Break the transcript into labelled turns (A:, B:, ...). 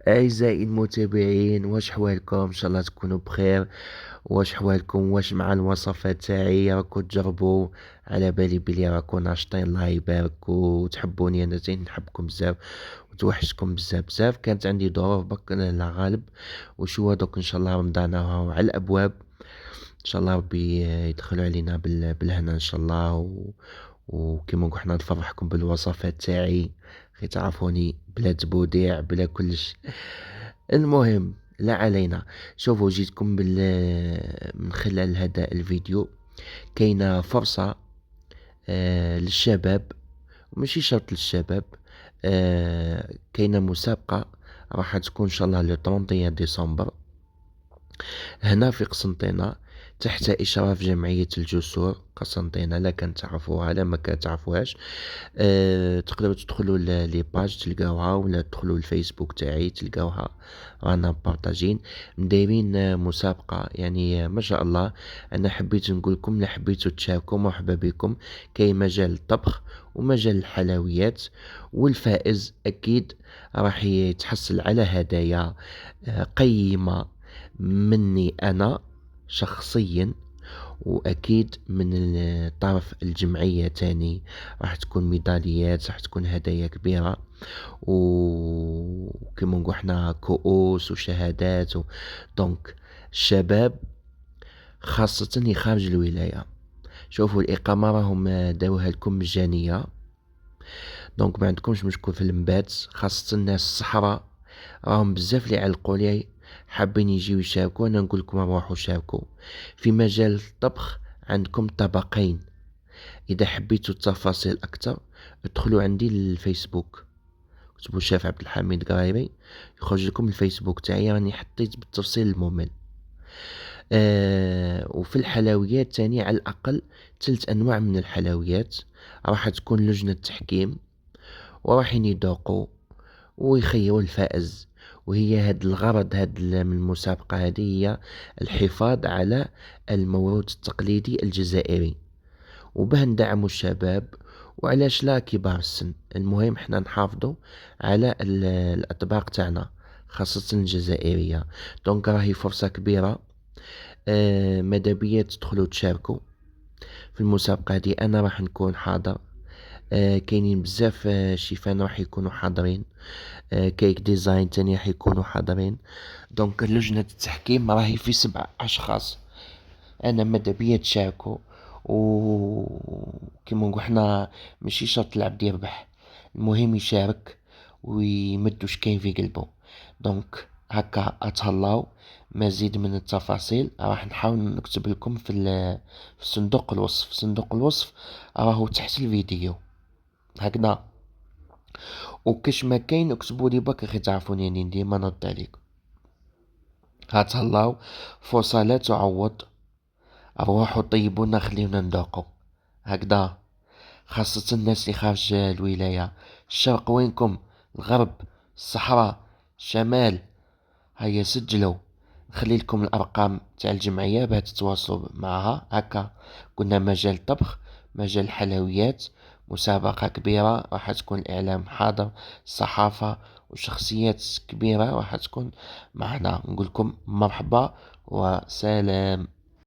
A: أعزائي المتابعين، واش حوالكم؟ إن شاء الله تكونوا بخير. واش حوالكم؟ واش مع الوصفات تاعي راكو تجربوا؟ على بالي بلي راكو ناشطين، الله يبارك وتحبوني. أنا زين نحبكم بزاف وتوحشتكم بزاف بزاف. كانت عندي ظروف بك لا غالب، وشو دوك إن شاء الله رمضان راهو على الأبواب. إن شاء الله ربي يدخلوا علينا بالهنا إن شاء الله وكيما نقول حنا نفرحكم بالوصفات تاعي. خي تعرفوني بلا تبوديع بلا كلش. المهم لا علينا. شوفوا جيتكم من خلال هذا الفيديو. كاينة فرصة للشباب، ماشي شرط للشباب. كاينة مسابقة راح تكون ان شاء الله لو 31 ديسمبر هنا في قسنطينة، تحت إشراف جمعية الجسور قسنطينة. لا كان تعرفوها لا ما كان تعرفوهاش. تقدروا تدخلوا لي باج تلقاوها، ولا تدخلوا الفيسبوك تاعي تلقاوها. رانا بارطاجين دايرين مسابقة، يعني ما شاء الله. انا حبيت نقول لكم لا حبيتوا تشاركوا مرحبا بكم. كاين مجال الطبخ ومجال الحلويات، والفائز اكيد راح يتحصل على هدايا قيمة مني أنا شخصيا، وأكيد من طرف الجمعية تاني. راح تكون ميداليات، راح تكون هدايا كبيرة، وكما نقول احنا كؤوس وشهادات دونك الشباب خاصة اللي خارج الولاية. شوفوا الإقامة راهم داوها لكم مجانية، دونك ما عندكمش مشكل في المبات. خاصة الناس الصحراء راهم بزاف اللي علقوا لي حابين يجيو يشاركوا. انا نقول لكم روحوا شاركوا. في مجال الطبخ عندكم طبقين. اذا حبيتوا التفاصيل اكثر ادخلوا عندي للفيسبوك، اكتبوا الشيف عبد الحميد قرايبي يخرج لكم الفيسبوك تاعي، راني حطيت بالتفصيل الممل. وفي الحلويات تاني على الاقل 3 انواع من الحلويات راح تكون لجنة تحكيم، وراح يذوقوا ويخيروا الفائز. وهي هاد الغرض من المسابقة هذه هي الحفاظ على الموروث التقليدي الجزائري، وباه ندعموا الشباب، وعلاش لا كبار السن. المهم احنا نحافظوا على الأطباق تاعنا خاصة الجزائرية. دونك راهي فرصة كبيرة. ماذا بيا تدخلوا تشاركوا في المسابقة هذه. أنا راح نكون حاضر. كاينين بزاف شيفان راح يكونوا حاضرين. كيك ديزاين تاني راح يكونوا حاضرين. دونك لجنة التحكيم راهي في 7 أشخاص. أنا ماذا بيا تشاركوا، وكيما نقول حنا ماشي شرط العبد يربح، المهم يشارك ويمدوش كاين في قلبه. دونك هكا اتهلاو. مزيد من التفاصيل راح نحاول نكتب لكم في صندوق الوصف. صندوق الوصف راهو تحت الفيديو هكذا. وكاش ما كاين اكتبوا لي برك اخي تعرفوني يعني ديما نرد عليكم. هاتهلاو، فرصة لا تعوض. روحوا طيبونا خليونا نذوقوا هكذا. خاصة الناس اللي خارج الولاية، الشرق وينكم، الغرب، الصحراء، الشمال. هيا سجلوا. نخلي لكم الارقام تاع الجمعية باه تتواصلوا معها. هكا قلنا مجال طبخ، مجال الحلويات، مسابقة كبيرة راح تكون الاعلام حاضر، الصحافة وشخصيات كبيرة راح تكون معنا. نقولكم مرحبا وسلام.